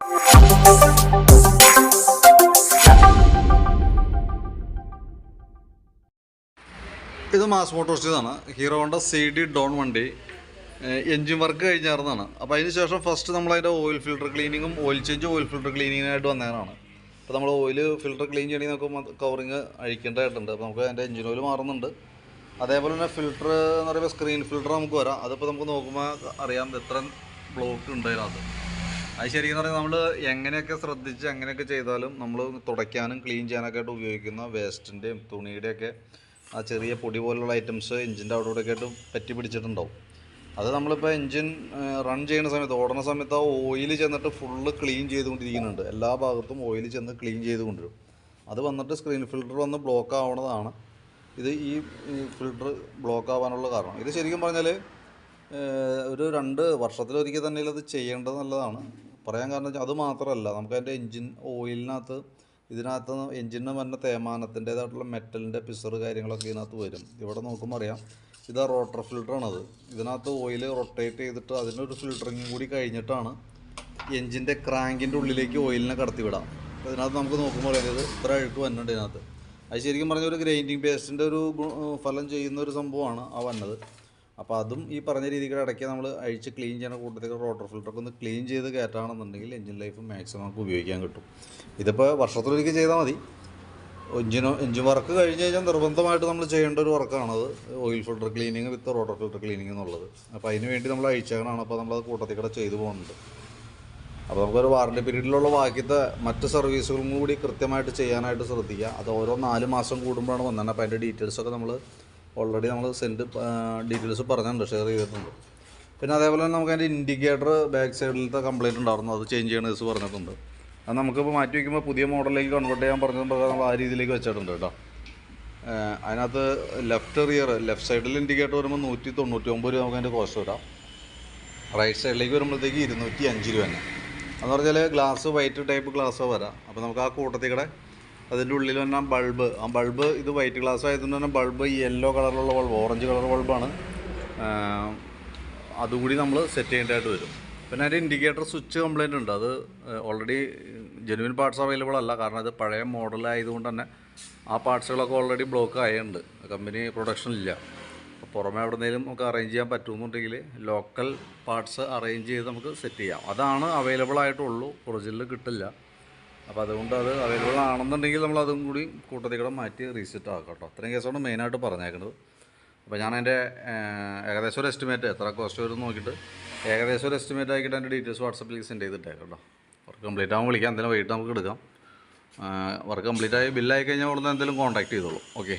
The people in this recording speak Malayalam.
ഇത് മാസ് മോട്ടോഴ്സിന്നാണ്. ഹീറോ ഹോണ്ട CD ഡോൺ വണ്ടി എൻജിൻ വർക്ക് കഴിഞ്ഞായിരുന്നതാണ്. അപ്പോൾ അതിന് ശേഷം ഫസ്റ്റ് നമ്മളതിൻ്റെ ഓയിൽ ഫിൽട്ടർ ക്ലീനിങ്ങും ഓയിൽ ചേഞ്ച് ഓയിൽ ഫിൽട്ടർ ക്ലീനിങ്ങിനായിട്ട് വന്നതാണ്. അപ്പോൾ നമ്മൾ ഓയിൽ ഫിൽട്ടർ ക്ലീൻ ചെയ്യണമെങ്കിൽ നമുക്ക് കവറിങ് അഴിക്കേണ്ടതായിട്ടുണ്ട്. അപ്പോൾ നമുക്ക് അതിൻ്റെ എൻജിൻ ഓയിൽ മാറുന്നുണ്ട്. അതേപോലെ തന്നെ ഫിൽട്ടർ എന്ന് പറയുമ്പോൾ സ്ക്രീൻ ഫിൽട്ടർ നമുക്ക് വരാം. അതിപ്പോൾ നമുക്ക് നോക്കുമ്പോൾ അറിയാം എത്ര ബ്ലോക്ക് ഉണ്ട് അതിനകത്ത്. അത് ശരിക്കും പറഞ്ഞാൽ നമ്മൾ എങ്ങനെയൊക്കെ ശ്രദ്ധിച്ച് എങ്ങനെയൊക്കെ ചെയ്താലും നമ്മൾ തുടയ്ക്കാനും ക്ലീൻ ചെയ്യാനൊക്കെ ആയിട്ട് ഉപയോഗിക്കുന്ന വേസ്റ്റിൻ്റെയും തുണിയുടെയൊക്കെ ആ ചെറിയ പൊടി പോലുള്ള ഐറ്റംസ് എഞ്ചിൻ്റെ അവിടെ ഇവിടെയൊക്കെ ആയിട്ട് പറ്റി പിടിച്ചിട്ടുണ്ടാവും. അത് നമ്മളിപ്പോൾ എൻജിൻ റൺ ചെയ്യുന്ന സമയത്ത് ഓടുന്ന സമയത്ത് ആ ഓയിൽ ചെന്നിട്ട് ഫുള്ള് ക്ലീൻ ചെയ്തുകൊണ്ടിരിക്കുന്നുണ്ട്. എല്ലാ ഭാഗത്തും ഓയിൽ ചെന്ന് ക്ലീൻ ചെയ്ത് കൊണ്ടുവരും. അത് വന്നിട്ട് സ്ക്രീൻ ഫിൽട്ടർ വന്ന് ബ്ലോക്ക് ആവുന്നതാണ്. ഇത് ഈ ഫിൽട്ടർ ബ്ലോക്ക് ആവാനുള്ള കാരണം. ഇത് ശരിക്കും പറഞ്ഞാൽ ഒരു 2 വർഷത്തിലൊരിക്കൽ തന്നെ അത് ചെയ്യേണ്ടത് നല്ലതാണ്. പറയാൻ കാരണം വെച്ചാൽ അത് മാത്രമല്ല, നമുക്ക് അതിൻ്റെ എൻജിൻ ഓയിലിനകത്ത് ഇതിനകത്ത് എൻജിന് വരുന്ന തേയ്മാനത്തിൻ്റേതായിട്ടുള്ള മെറ്റലിൻ്റെ പിസറ് കാര്യങ്ങളൊക്കെ ഇതിനകത്ത് വരും. ഇവിടെ നോക്കുമ്പോൾ അറിയാം, ഇത് റോട്ടർ ഫിൽട്ടറാണത്. ഇതിനകത്ത് ഓയിൽ റൊട്ടേറ്റ് ചെയ്തിട്ട് അതിനൊരു ഫിൽട്ടറിങ് കൂടി കഴിഞ്ഞിട്ടാണ് എൻജിൻ്റെ ക്രാങ്കിൻ്റെ ഉള്ളിലേക്ക് ഓയിലിനെ കടത്തി വിടാം. ഇതിനകത്ത് നമുക്ക് നോക്കുമ്പോൾ അറിയാം ഇത് ഇത്ര അഴുക്ക് വന്നിട്ടുണ്ട് ഇതിനകത്ത്. അത് ശരിക്കും പറഞ്ഞ ഒരു ഗ്രൈൻഡിങ് പേസ്റ്റിൻ്റെ ഒരു ഫലം ചെയ്യുന്ന ഒരു സംഭവമാണ് ആ വന്നത്. അപ്പോൾ അതും ഈ പറഞ്ഞ രീതിക്ക് ഇടയ്ക്ക് നമ്മൾ അഴിച്ച് ക്ലീൻ ചെയ്യുന്ന കൂട്ടത്തിൽ റോട്ടർ ഫിൽട്ടറൊക്കെ ഒന്ന് ക്ലീൻ ചെയ്ത് കയറ്റുകയാണെന്നുണ്ടെങ്കിൽ എൻജിൻ ലൈഫ് മാക്സിമം നമുക്ക് ഉപയോഗിക്കാൻ കിട്ടും. ഇതിപ്പോൾ വർഷത്തിലൊരിക്കൽ ചെയ്താൽ മതി. എൻജിൻ വർക്ക് കഴിഞ്ഞ് കഴിഞ്ഞാൽ നിർബന്ധമായിട്ട് നമ്മൾ ചെയ്യേണ്ട ഒരു വർക്കാണത്, ഓയിൽ ഫിൽട്ടർ ക്ലീനിങ് വിത്ത് റോട്ടർ ഫിൽട്ടർ ക്ലീനിങ് എന്നുള്ളത്. അപ്പോൾ അതിന് വേണ്ടി നമ്മൾ അഴിച്ചേക്കണമാണ്. അപ്പോൾ നമ്മളത് കൂട്ടത്തിൽ കൂടെ ചെയ്തു പോകുന്നുണ്ട്. അപ്പോൾ നമുക്കൊരു വാറണ്ടി പീരീഡിലുള്ള ബാക്കിയത്തെ മറ്റ് സർവീസുകളും കൂടി കൃത്യമായിട്ട് ചെയ്യാനായിട്ട് ശ്രദ്ധിക്കുക. അത് ഓരോ 4 മാസം കൂടുമ്പോഴാണ് വന്നത്. അപ്പോൾ അതിൻ്റെ ഡീറ്റെയിൽസൊക്കെ നമ്മൾ ഓൾറെഡി നമ്മൾ ഡീറ്റെയിൽസ് പറഞ്ഞിട്ടുണ്ട്, ഷെയർ ചെയ്തിട്ടുണ്ട്. പിന്നെ അതേപോലെ തന്നെ നമുക്ക് അതിൻ്റെ ഇൻഡിക്കേറ്റർ ബാക്ക് സൈഡിലത്തെ കംപ്ലയിൻറ്റ് ഉണ്ടായിരുന്നു, അത് ചേഞ്ച് ചെയ്യണ ദിവസം പറഞ്ഞിട്ടുണ്ട്. അത് നമുക്കിപ്പോൾ മാറ്റി വയ്ക്കുമ്പോൾ പുതിയ മോഡലിലേക്ക് കൺവേർട്ട് ചെയ്യാൻ പറഞ്ഞിട്ടുണ്ട്. നമ്മൾ ആ രീതിയിലേക്ക് വെച്ചിട്ടുണ്ട് കേട്ടോ. അതിനകത്ത് ലെഫ്റ്റ് സൈഡിൽ ഇൻഡിക്കേറ്റർ വരുമ്പോൾ 199 രൂപ നമുക്ക് അതിൻ്റെ കോസ്റ്റ് വരാം. റൈറ്റ് സൈഡിലേക്ക് വരുമ്പോഴത്തേക്ക് 205 രൂപ തന്നെ. എന്ന് പറഞ്ഞാൽ ഗ്ലാസ് വൈറ്റ് ടൈപ്പ് ഗ്ലാസ് വരാം. അപ്പോൾ നമുക്ക് ആ കൂട്ടത്തിൽ കൂടെ അതിൻ്റെ ഉള്ളിൽ തന്നെ ആ ബൾബ് ഇത് വൈറ്റ് ഗ്ലാസ് ആയതുകൊണ്ട് തന്നെ ബൾബ് യെല്ലോ കളറിലുള്ള ബൾബ്, ഓറഞ്ച് കളർ ബൾബാണ്. അതുകൂടി നമ്മൾ സെറ്റ് ചെയ്യേണ്ടതായിട്ട് വരും. പിന്നെ അതിൻ്റെ ഇൻഡിക്കേറ്റർ സ്വിച്ച് കംപ്ലയിൻ്റ് ഉണ്ട്. അത് ഓൾറെഡി ജെനുവിൻ പാർട്സ് അവൈലബിൾ അല്ല. കാരണം അത് പഴയ മോഡലായതുകൊണ്ട് തന്നെ ആ പാർട്സുകളൊക്കെ ഓൾറെഡി ബ്ലോക്ക് ആയുണ്ട്. കമ്പനി പ്രൊഡക്ഷനില്ല. അപ്പോൾ പുറമെ എവിടെയെങ്കിലും നമുക്ക് അറേഞ്ച് ചെയ്യാൻ പറ്റുമെന്നുണ്ടെങ്കിൽ ലോക്കൽ പാർട്സ് അറേഞ്ച് ചെയ്ത് നമുക്ക് സെറ്റ് ചെയ്യാം. അതാണ് അവൈലബിൾ ആയിട്ടുള്ളൂ, ഒറിജിനൽ കിട്ടില്ല. അപ്പോൾ അതുകൊണ്ട് അത് അവൈലബിൾ ആണെന്നുണ്ടെങ്കിൽ നമ്മൾ അതും കൂടി കൂട്ടത്തിൽ കൂടെ മാറ്റി റീസെറ്റ് ആക്കാം കേട്ടോ. അത്രയും കേസാണ് മെയിനായിട്ട് പറഞ്ഞേക്കുന്നത്. അപ്പോൾ ഞാൻ അതിൻ്റെ ഏകദേശം ഒരു എസ്റ്റിമേറ്റ് എത്ര കോസ്റ്റ് വരും നോക്കിയിട്ട് ഏകദേശം ഒരു എസ്റ്റിമേറ്റ് ആക്കിയിട്ട് എൻ്റെ ഡീറ്റെയിൽസ് വാട്സപ്പിലേക്ക് സെൻഡ് ചെയ്തിട്ടേക്കാം കേട്ടോ. വർക്ക് കംപ്ലീറ്റ് ആകുമ്പോൾ വിളിക്കാം, എന്തെങ്കിലും വൈകിട്ട് നമുക്ക് എടുക്കാം. വർക്ക് കംപ്ലീറ്റ് ആയി ബില്ലായി കഴിഞ്ഞാൽ ഉടനെ എന്തെങ്കിലും കോൺടാക്ട് ചെയ്തോളൂ. ഓക്കെ.